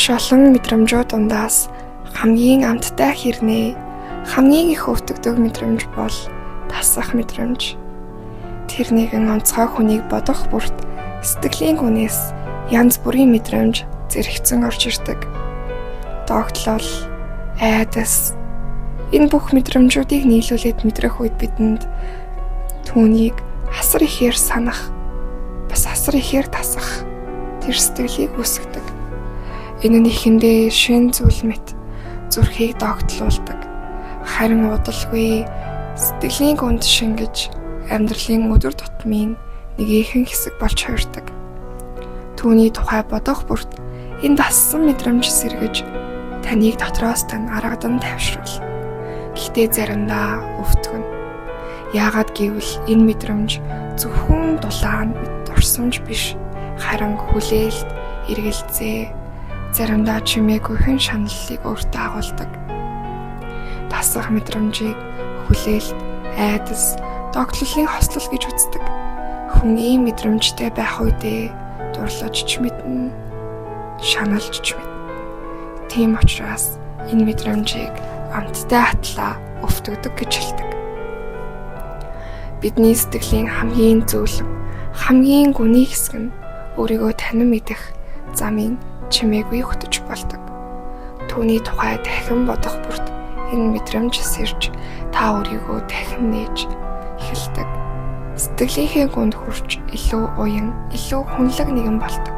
Маш олон мэдрэмжүүд дундаас хамгийн амттай хэрнээ хамгийн их өвтгдөг мэдрэмж бол тасах мэдрэмж. Тэр нэгэн онцгой хүнийг бодох бүрт сэтгэлийн хүнээс янз бүрийн мэдрэмж зэрэгцэн орж ирдэг. Догтлол, айдас энэ бүх мэдрэмжүүдийг нийлүүлээд мэдрэх үед бидэнд түүнийг асар ихээр санах, бас асар ихээр тасах тэр сэтгэлийг үүсгдэг. Энэ нь ихэндээ шин зүйл мэт зүрхийг догтлуулдаг. Харин удалгүй сэтгэлийн гүнд шингэж амьдралын өдөр тутмын нэгэн хэсэг болж хувирдаг. Түүний тухай бодох бүрт энэ тассан мэдрэмж сэргэж таныг дотроос тань аргадан тайвшруул. Гэхдээ заримдаа өвтгөн. Яагаад гэвэл энэ мэдрэмж зөвхөн дулаан дурсамж биш, харин хүлээлт, эргэлзээ, заримдаа чимээгүйхэн шаналлыг өөртөө агуулдаг. Тасах мэдрэмжийг хүлээлт, айдас, догтлолын хослол гэж үздэг. Хүн ийм мэдрэмжтэй байх үедээ дурлаж ч мэднэ, шаналж ч мэднэ. Тийм учраас энэ мэдрэмжийг амттай атлаа өвтгдөг гэж хэлдэг. Бидний сэтгэлийн хамгийн зөвлөм, хамгийн гүний хэсэг нь өөрийгөө танин мэдэх замын чимээгүй хөтөж болдог. Түүний тухай дахин бодох бүрт энэ мэдрэмж сэрж та өөрийгөө дахин нээж эхэлдэг. Сэтгэлийнхээ гүнд хүрч илүү уян, илүү хүнлэг нэгэн болдог.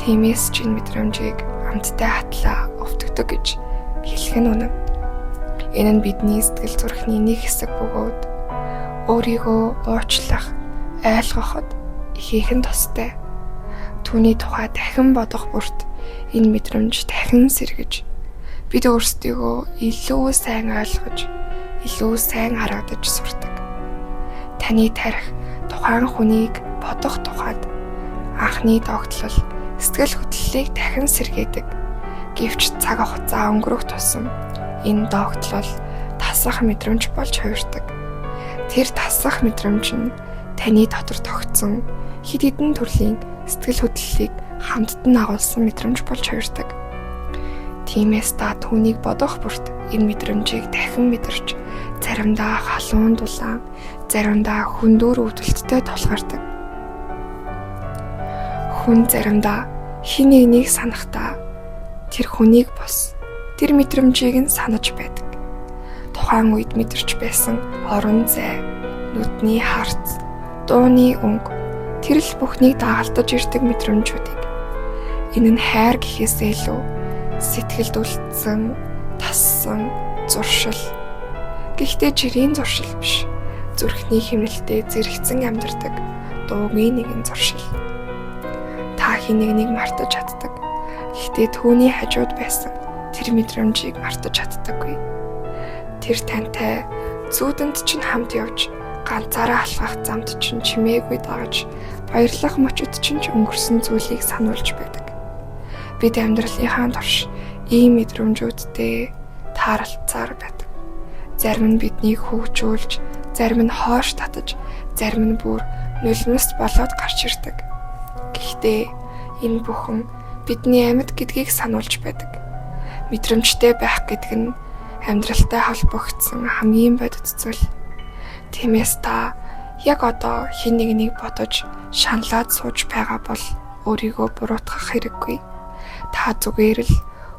Тиймээс ч энэ мэдрэмжийг амттай атлаа өвтгдөг гэж хэлэх нь үнэн. Энэ нь бидний сэтгэл зүрхний нэг хэсэг бөгөөд өөрийгөө уучлах, ойлгоход ихээхэн тустай. Түүний тухай дахин бодох бүрт энэ мэдрэмж дахин сэргэж бид өөрсдийгөө илүү сайн ойлгож, илүү сайн харагдаж сурдаг. Таны тарих тухайн хүнийг бодох тухайд анхны догтлол, сэтгэл хөдлөлийг дахин сэргээдэг. Гэвч цаг хугацаа өнгөрөх тусам энэ догтлол тасах мэдрэмж болж хувирдаг. Тэр тасах мэдрэмж нь таны дотор тогтсон хэд хэдэн төрлийн сэтгэл хөдлөлийг хамтд нь агуулсан мэдрэмж болж хувирдаг. Тиймээс та түүнийг бодох бүрт энэ мэдрэмжийг дахин мэдэрч, заримдаа халуун дулаан, заримдаа хүндүр өвдөлттэй тулгардаг. Хүн заримдаа хэн нэгнийг санахдаа тэр хүнийг бос, тэр мэдрэмжийг нь санаж байдаг. Тухайн үед мэдэрч байсан орон зай, нүдний харц, дууны өнгө, тэрл бүхнийг дагалдаж ирдэг мэдрэмжүүдийг. Энэ нь хайр гэхээсээ илүү сэтгэлд үлдсэн, тассан, зуршил. Гэхдээ жирийн зуршил биш, зүрхний хэмнэлтэд зэрэгцэн амьдардаг дуугийн нэгэн зуршил. Та хэн нэгнийг мартаж чаддаг. Гэхдээ түүний хажууд байсан тэр мэдрэмжийг мартаж чаддаггүй. Тэр тантай зүүдэнд чинь хамт явж, ганцаараа алхах замд чинь чимээгүй дагаж, баярлах мөчөд чинь өнгөрсөн зүйлийг сануулж байдаг. Бид амьдралынхаа турш ийм мэдрэмжүүдтэй тааралцаар байдаг. Зарим нь биднийг хөгжүүлж, зарим нь хоош татаж, зарим нь бүр нулимс болоод гарч ирдэг. Гэхдээ энэ бүхэн бидний амьд гэдгийг сануулж байдаг. Мэдрэмжтэй байх гэдэг нь амьдралтай холбогдсон хамгийн бодит зүйл. Тиймээс та яг одоо хэн нэгнийг бодож шаналаад сууж байгаа бол өөрийгөө буруутгах хэрэггүй. Та зүгээр л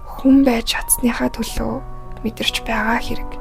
хүн байж чадсныхаа төлөө мэдэрч байгаа хэрэг.